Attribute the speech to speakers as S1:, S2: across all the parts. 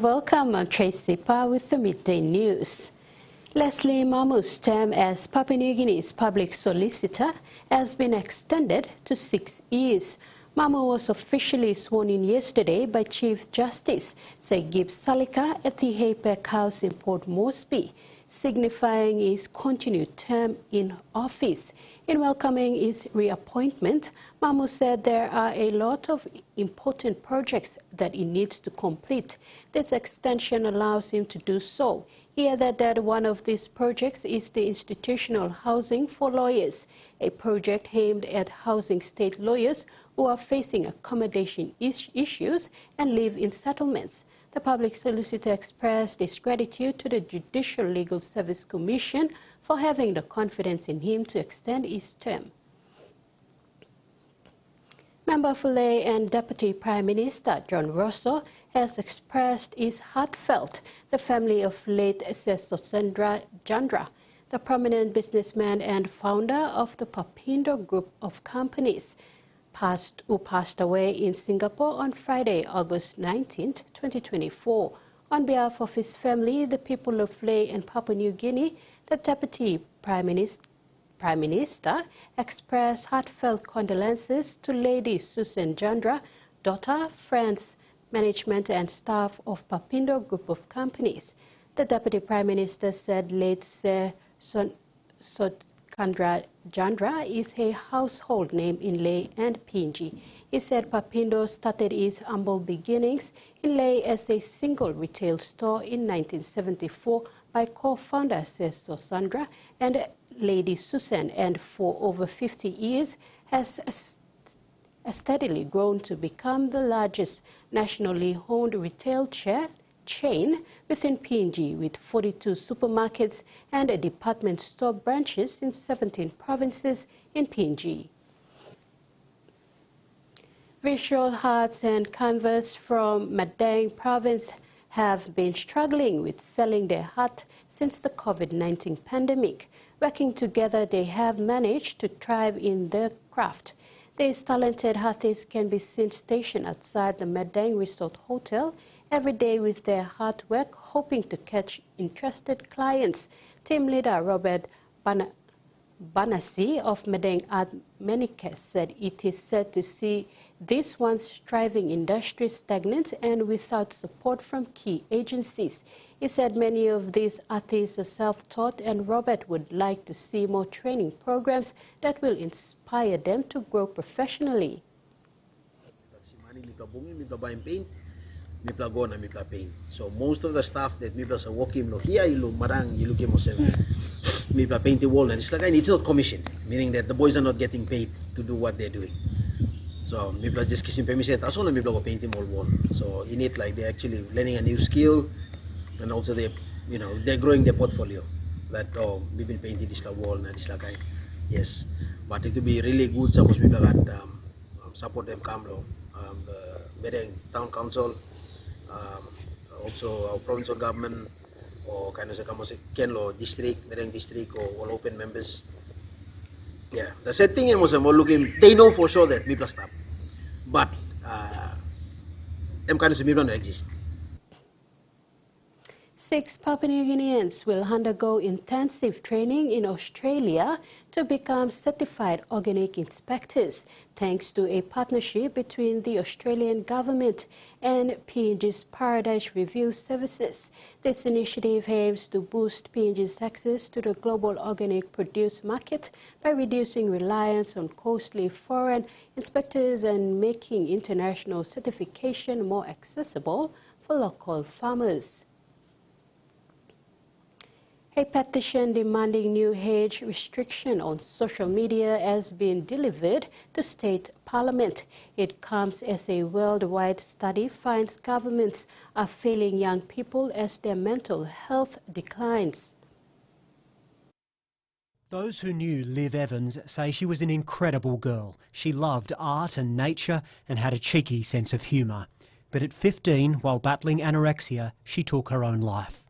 S1: Welcome, I'm Tracy Pa with the Midday News. Leslie Mamu's term as Papua New Guinea's public solicitor has been extended to 6 years. Mamu was officially sworn in yesterday by Chief Justice Gibbs Salika at the Haypack House in Port Moresby, signifying his continued term in office. In welcoming his reappointment, Mamu said there are a lot of important projects that he needs to complete. This extension allows him to do so. He added that one of these projects is the institutional housing for lawyers, a project aimed at housing state lawyers who are facing accommodation issues and live in settlements. The public solicitor expressed his gratitude to the Judicial Legal Service Commission for having the confidence in him to extend his term. Member for Lay and Deputy Prime Minister John Rosso has expressed his heartfelt the family of late Jandra, the prominent businessman and founder of the Papindo Group of Companies, who passed away in Singapore on Friday, August 19, 2024. On behalf of his family, the people of Lay and Papua New Guinea, the Deputy Prime Minister expressed heartfelt condolences to Lady Susan Jandra, daughter, friends, management and staff of Papindo Group of Companies. The Deputy Prime Minister said late Chandra is a household name in Ley and Fiji. He said Papindo started his humble beginnings in Ley as a single retail store in 1974 by co-founder Chandra and Lady Susan, and for over 50 years has steadily grown to become the largest nationally owned retail chain within Fiji, with 42 supermarkets and a department store branches in 17 provinces in Fiji. Visual arts and canvas from Madang province have been struggling with selling their art since the COVID-19 pandemic. Working together, they have managed to thrive in their craft. These talented artists can be seen stationed outside the Madang Resort Hotel every day with their artwork, hoping to catch interested clients. Team leader Robert Banassi of Madang Art Manicas said it is sad to see this once thriving industry stagnant and without support from key agencies. He said many of these artists are self-taught, and Robert would like to see more training programs that will inspire them to grow professionally.
S2: So most of the staff that Mipla are working here, you look Madang, you look Mipla paint the wall, and it's like it's not commission, meaning that the boys are not getting paid to do what they're doing. So Mipla just kissing permission. That's all Mipla go painting all wall. So in it, like they're actually learning a new skill, and also they're growing their portfolio. That we've been painting this wall and this like yes, but it would be really good. Suppose people got support them, Kamlo, the Madang Town Council. Also our provincial government, or kind of Kenlo district, Madang district, or all open members. Yeah, the sad thing is looking, they know for sure that Mipla stop, but them kind of Mipla don't exist.
S1: 6 Papua New Guineans will undergo intensive training in Australia to become certified organic inspectors, thanks to a partnership between the Australian government and PNG's Paradise Review Services. This initiative aims to boost PNG's access to the global organic produce market by reducing reliance on costly foreign inspectors and making international certification more accessible for local farmers. A petition demanding new age restriction on social media has been delivered to state parliament. It comes as a worldwide study finds governments are failing young people as their mental health declines.
S3: Those who knew Liv Evans say she was an incredible girl. She loved art and nature and had a cheeky sense of humour. But at 15, while battling anorexia, she took her own life.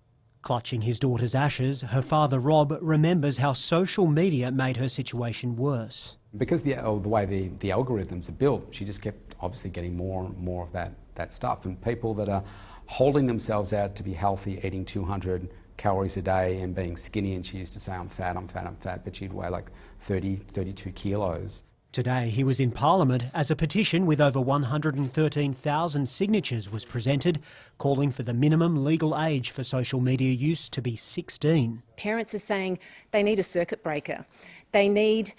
S3: Clutching his daughter's ashes, her father Rob remembers how social media made her situation worse.
S4: Because the way the algorithms are built, she just kept obviously getting more and more of that stuff. And people that are holding themselves out to be healthy, eating 200 calories a day and being skinny, and she used to say, I'm fat, but she'd weigh like 32 kilos.
S3: Today he was in Parliament as a petition with over 113,000 signatures was presented, calling for the minimum legal age for social media use to be 16.
S5: Parents are saying they need a circuit breaker. They need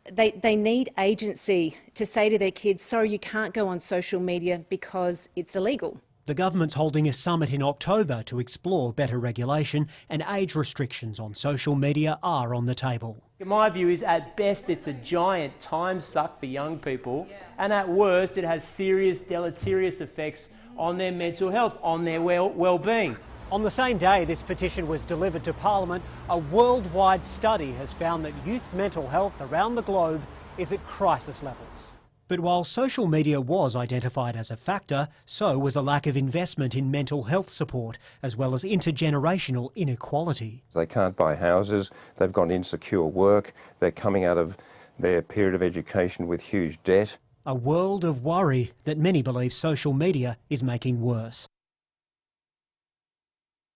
S5: they need agency to say to their kids, sorry, you can't go on social media because it's illegal.
S3: The government's holding a summit in October to explore better regulation, and age restrictions on social media are on the table.
S6: My view is, at best, it's a giant time suck for young people, and at worst, it has serious deleterious effects on their mental health, on their well-being.
S3: On the same day this petition was delivered to Parliament, a worldwide study has found that youth mental health around the globe is at crisis levels. But while social media was identified as a factor, so was a lack of investment in mental health support, as well as intergenerational inequality.
S7: They can't buy houses, they've got insecure work, they're coming out of their period of education with huge debt.
S3: A world of worry that many believe social media is making worse.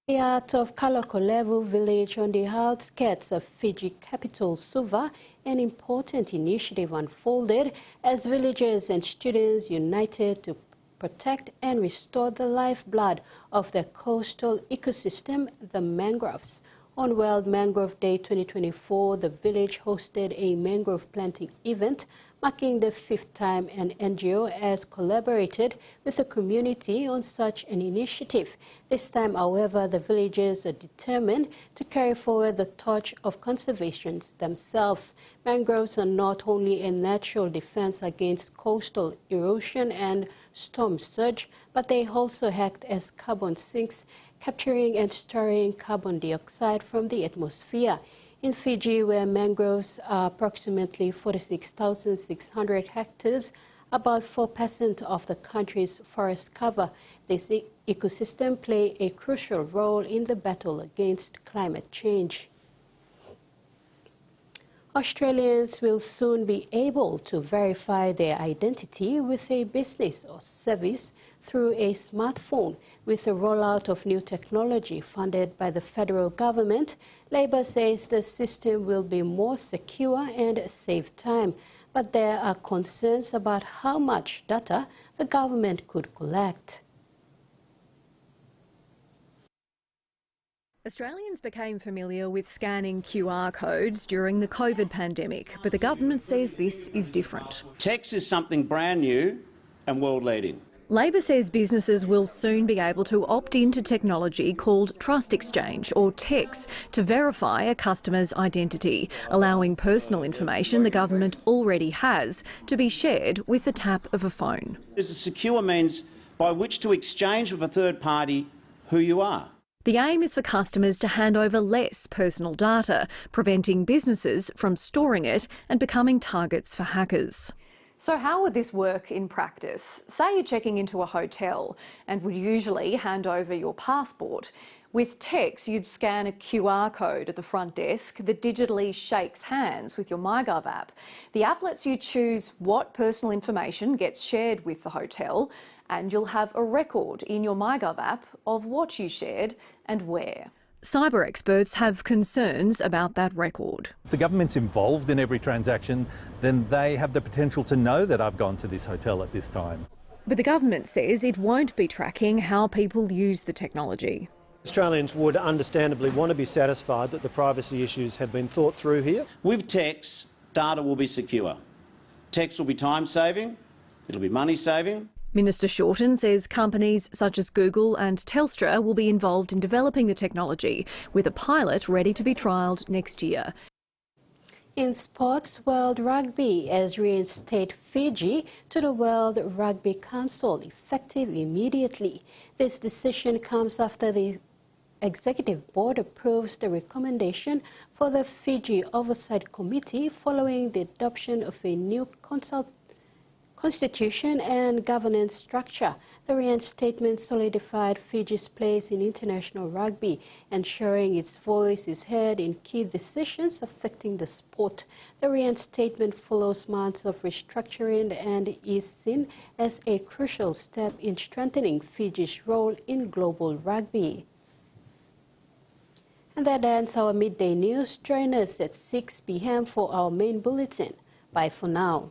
S1: The art of Kalokolevu village on the outskirts of Fiji capital Suva, an important initiative unfolded as villagers and students united to protect and restore the lifeblood of the coastal ecosystem, the mangroves. On World Mangrove Day 2024, the village hosted a mangrove planting event, marking the 5th time an NGO has collaborated with the community on such an initiative. This time, however, the villagers are determined to carry forward the torch of conservation themselves. Mangroves are not only a natural defense against coastal erosion and storm surge, but they also act as carbon sinks, capturing and storing carbon dioxide from the atmosphere. In Fiji, where mangroves are approximately 46,600 hectares, about 4% of the country's forest cover, this ecosystem play a crucial role in the battle against climate change. Australians will soon be able to verify their identity with a business or service through a smartphone. With the rollout of new technology funded by the federal government, Labor says the system will be more secure and save time. But there are concerns about how much data the government could collect.
S8: Australians became familiar with scanning QR codes during the COVID pandemic, but the government says this is different.
S9: Text is something brand new and world-leading.
S8: Labor says businesses will soon be able to opt into technology called Trust Exchange, or TEX, to verify a customer's identity, allowing personal information the government already has to be shared with the tap of a phone.
S9: It's a secure means by which to exchange with a third party who you are.
S8: The aim is for customers to hand over less personal data, preventing businesses from storing it and becoming targets for hackers.
S10: So how would this work in practice? Say you're checking into a hotel and would usually hand over your passport. With TEX, you'd scan a QR code at the front desk that digitally shakes hands with your MyGov app. The app lets you choose what personal information gets shared with the hotel, and you'll have a record in your MyGov app of what you shared and where.
S8: Cyber experts have concerns about that record.
S11: If the government's involved in every transaction, then they have the potential to know that I've gone to this hotel at this time.
S8: But the government says it won't be tracking how people use the technology.
S12: Australians would understandably want to be satisfied that the privacy issues have been thought through here.
S9: With TEX, data will be secure. TEX will be time-saving, it'll be money-saving.
S8: Minister Shorten says companies such as Google and Telstra will be involved in developing the technology, with a pilot ready to be trialled next year.
S1: In sports, World Rugby has reinstated Fiji to the World Rugby Council, effective immediately. This decision comes after the Executive Board approves the recommendation for the Fiji Oversight Committee following the adoption of a new constitution and governance structure. The reinstatement solidified Fiji's place in international rugby, ensuring its voice is heard in key decisions affecting the sport. The reinstatement follows months of restructuring and is seen as a crucial step in strengthening Fiji's role in global rugby. And that ends our midday news. Join us at 6 p.m. for our main bulletin. Bye for now.